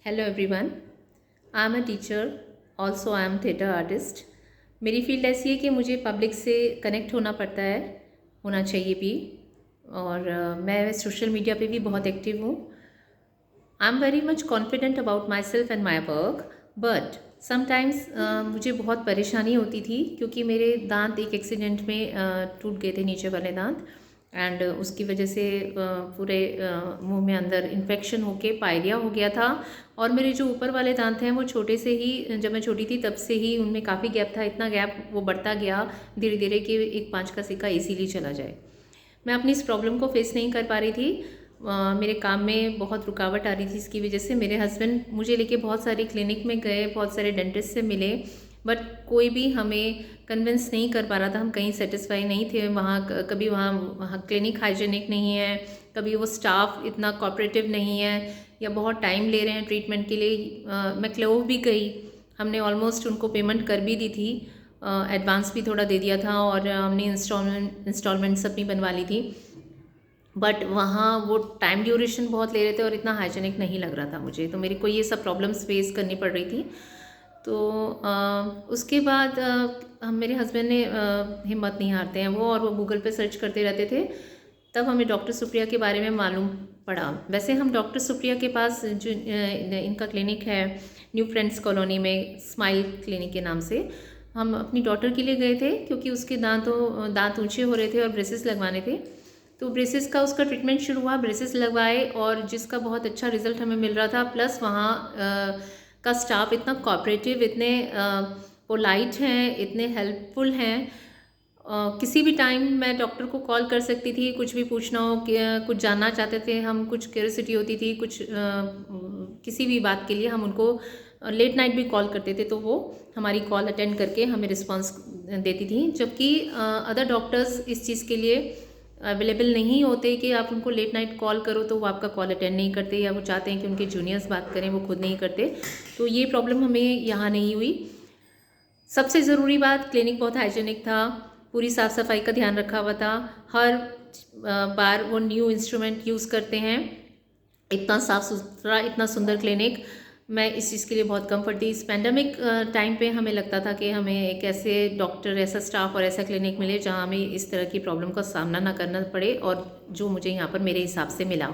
Hello everyone. I am a teacher, also I am theatre artist. मेरी field ऐसी है कि मुझे पब्लिक से कनेक्ट होना पड़ता है, होना चाहिए भी। और मैं सोशल मीडिया पे भी बहुत एक्टिव हूँ। आई am very much confident about my self and my work, but sometimes मुझे बहुत परेशानी होती थी क्योंकि मेरे दांत एक एक्सीडेंट में टूट गए थे, नीचे वाले दांत। एंड उसकी वजह से पूरे मुंह में अंदर इन्फेक्शन होके पायरिया हो गया था। और मेरे जो ऊपर वाले दांत हैं वो छोटे से ही, जब मैं छोटी थी तब से ही उनमें काफ़ी गैप था। इतना गैप वो बढ़ता गया धीरे धीरे कि एक 5 का सिक्का इजीली चला जाए। मैं अपनी इस प्रॉब्लम को फेस नहीं कर पा रही थी। मेरे काम में बहुत रुकावट आ रही थी। इसकी वजह से मेरे हस्बैंड मुझे लेके बहुत सारे क्लिनिक में गए, बहुत सारे डेंटिस्ट से मिले, बट कोई भी हमें कन्विंस नहीं कर पा रहा था। हम कहीं सेटिस्फाई नहीं थे। कभी वहाँ क्लिनिक हाइजीनिक नहीं है, कभी वो स्टाफ इतना कोऑपरेटिव नहीं है, या बहुत टाइम ले रहे हैं ट्रीटमेंट के लिए। मैं क्लोव भी गई, हमने ऑलमोस्ट उनको पेमेंट कर भी दी थी, एडवांस भी थोड़ा दे दिया था, और हमने इंस्टॉलमेंट्स अपनी बनवा ली थी। बट वहाँ वो टाइम ड्यूरेशन बहुत ले रहे थे और इतना हाइजीनिक नहीं लग रहा था मुझे, तो मेरे को ये सब प्रॉब्लम्स फेस करनी पड़ रही थी। तो उसके बाद मेरे हस्बैंड ने हिम्मत नहीं हारते हैं वो, और वो गूगल पे सर्च करते रहते थे। तब हमें डॉक्टर सुप्रिया के बारे में मालूम पड़ा। वैसे हम डॉक्टर सुप्रिया के पास, जो इनका क्लिनिक है न्यू फ्रेंड्स कॉलोनी में, स्माइल क्लिनिक के नाम से, हम अपनी डॉटर के लिए गए थे क्योंकि उसके दांत ऊंचे हो रहे थे और ब्रेसेस लगवाने थे। तो ब्रेसेस का उसका ट्रीटमेंट शुरू हुआ, ब्रेसेस लगवाए, और जिसका बहुत अच्छा रिजल्ट हमें मिल रहा था। प्लस वहाँ का स्टाफ इतना कोऑपरेटिव, इतने पोलाइट हैं, इतने हेल्पफुल हैं। किसी भी टाइम मैं डॉक्टर को कॉल कर सकती थी, कुछ भी पूछना हो, कुछ जानना चाहते थे हम, कुछ क्यूरियोसिटी होती थी, किसी भी बात के लिए हम उनको लेट नाइट भी कॉल करते थे, तो वो हमारी कॉल अटेंड करके हमें रिस्पांस देती थी। जबकि अदर डॉक्टर्स इस चीज़ के लिए अवेलेबल नहीं होते कि आप उनको लेट नाइट कॉल करो तो वो आपका कॉल अटेंड नहीं करते, या वो चाहते हैं कि उनके जूनियर्स बात करें, वो खुद नहीं करते। तो ये प्रॉब्लम हमें यहाँ नहीं हुई। सबसे ज़रूरी बात, क्लिनिक बहुत हाइजीनिक था, पूरी साफ़ सफाई का ध्यान रखा हुआ था। हर बार वो न्यू इंस्ट्रूमेंट यूज़ करते हैं। इतना साफ़ सुथरा, इतना सुंदर क्लिनिक, मैं इस चीज़ के लिए बहुत कम्फर्ट थी। इस पैंडमिक टाइम पे हमें लगता था कि हमें एक ऐसे डॉक्टर, ऐसा स्टाफ और ऐसा क्लिनिक मिले जहाँ हमें इस तरह की प्रॉब्लम का सामना ना करना पड़े, और जो मुझे यहाँ पर मेरे हिसाब से मिला।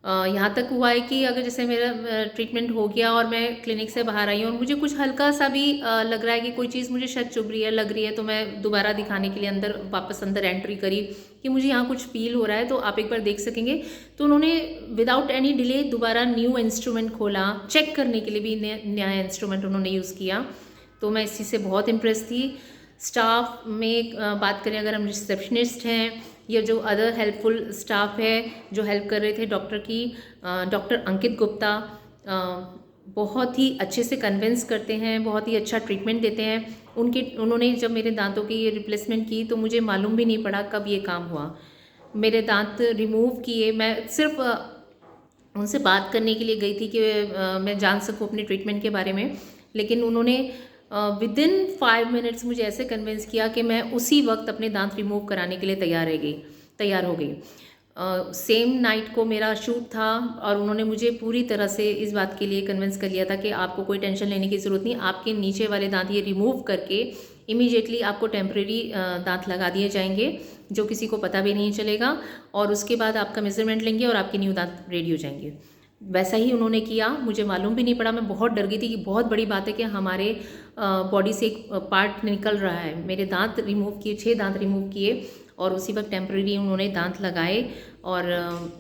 यहाँ तक हुआ है कि अगर जैसे मेरा ट्रीटमेंट हो गया और मैं क्लिनिक से बाहर आई हूँ और मुझे कुछ हल्का सा भी लग रहा है कि कोई चीज़ मुझे शायद चुभ रही है, लग रही है, तो मैं दोबारा दिखाने के लिए वापस अंदर एंट्री करी कि मुझे यहाँ कुछ फील हो रहा है, तो आप एक बार देख सकेंगे। तो उन्होंने विदाउट एनी डिले दोबारा न्यू इंस्ट्रूमेंट खोला, चेक करने के लिए भी नया इंस्ट्रूमेंट उन्होंने यूज़ किया। तो मैं इस चीज़ से बहुत इम्प्रेस थी। स्टाफ में बात करें, अगर हम रिसेप्शनिस्ट हैं या जो अदर हेल्पफुल स्टाफ है जो हेल्प कर रहे थे डॉक्टर की, डॉक्टर अंकित गुप्ता बहुत ही अच्छे से कन्विंस करते हैं, बहुत ही अच्छा ट्रीटमेंट देते हैं। उन्होंने जब मेरे दांतों की रिप्लेसमेंट की तो मुझे मालूम भी नहीं पड़ा कब ये काम हुआ। मेरे दांत रिमूव किए, मैं सिर्फ उनसे बात करने के लिए गई थी कि मैं जान सकूं अपने ट्रीटमेंट के बारे में, लेकिन उन्होंने विदिन 5 मिनट्स मुझे ऐसे कन्विंस किया कि मैं उसी वक्त अपने दांत रिमूव कराने के लिए तैयार हो गई। सेम नाइट को मेरा शूट था और उन्होंने मुझे पूरी तरह से इस बात के लिए कन्विंस कर लिया था कि आपको कोई टेंशन लेने की ज़रूरत नहीं, आपके नीचे वाले दांत ये रिमूव करके इमीडिएटली आपको टेम्प्रेरी दांत लगा दिए जाएंगे, जो किसी को पता भी नहीं चलेगा, और उसके बाद आपका मेजरमेंट लेंगे और आपके न्यू दांत रेडी हो जाएंगे। वैसा ही उन्होंने किया, मुझे मालूम भी नहीं पड़ा। मैं बहुत डर गई थी कि बहुत बड़ी बात है कि हमारे बॉडी से एक पार्ट निकल रहा है। मेरे दांत रिमूव किए, 6 दांत रिमूव किए, और उसी वक्त टेम्प्रेरी उन्होंने दांत लगाए और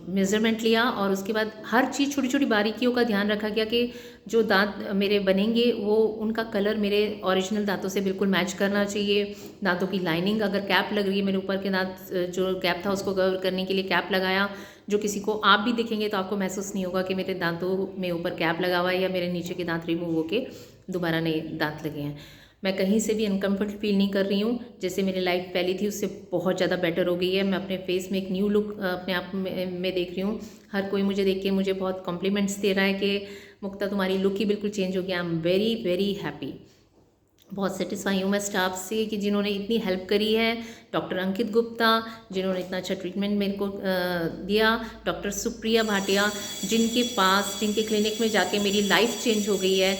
मेज़रमेंट लिया, और उसके बाद हर चीज़, छोटी छोटी बारीकियों का ध्यान रखा गया कि जो दांत मेरे बनेंगे वो उनका कलर मेरे ओरिजिनल दांतों से बिल्कुल मैच करना चाहिए। दांतों की लाइनिंग, अगर कैप लग रही है, मेरे ऊपर के दांत जो गैप था उसको कवर करने के लिए कैप लगाया, जो किसी को आप भी दिखेंगे तो आपको महसूस नहीं होगा कि मेरे दांतों में ऊपर कैप लगा हुआ है या मेरे नीचे के दांत रिमूव होके दोबारा नए दांत लगे हैं। मैं कहीं से भी अनकम्फर्ट फील नहीं कर रही हूँ। जैसे मेरी लाइफ पहले थी उससे बहुत ज़्यादा बेटर हो गई है। मैं अपने फेस में एक न्यू लुक अपने आप में देख रही हूँ। हर कोई मुझे देख के मुझे बहुत कॉम्प्लीमेंट्स दे रहा है कि मुक्ता, तुम्हारी लुक ही बिल्कुल चेंज हो गया। आई एम वेरी वेरी हैप्पी। बहुत सेटिस्फाई हूँ मैं स्टाफ से कि जिन्होंने इतनी हेल्प करी है। डॉक्टर अंकित गुप्ता जिन्होंने इतना अच्छा ट्रीटमेंट मेरे को दिया, डॉक्टर सुप्रिया भाटिया जिनके क्लिनिक में जाके मेरी लाइफ चेंज हो गई है।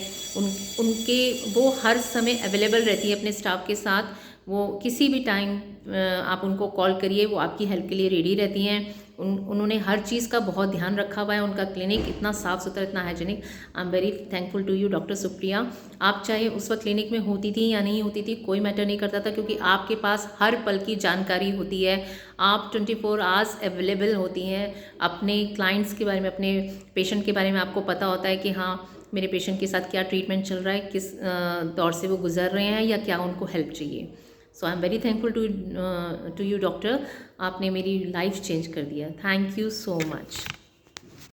उनके वो हर समय अवेलेबल रहती है अपने स्टाफ के साथ। वो किसी भी टाइम आप उनको कॉल करिए, वो आपकी हेल्प के लिए रेडी रहती हैं। उन्होंने हर चीज़ का बहुत ध्यान रखा हुआ है। उनका क्लिनिक इतना साफ़ सुथरा, इतना hygienic. I am very thankful to you doctor Supriya. आप चाहे उस वक्त क्लिनिक में होती थी या नहीं होती थी, कोई मैटर नहीं करता था, क्योंकि आपके पास हर पल की जानकारी होती है। आप 24 आवर्स अवेलेबल होती हैं। अपने क्लाइंट्स के बारे में, अपने पेशेंट के बारे में आपको पता होता है कि हाँ मेरे पेशेंट के साथ क्या ट्रीटमेंट चल रहा है, किस दौर से वो गुजर रहे हैं या क्या उनको हेल्प चाहिए। So I am very thankful to you doctor. आपने मेरी लाइफ चेंज कर दिया। Thank you so much.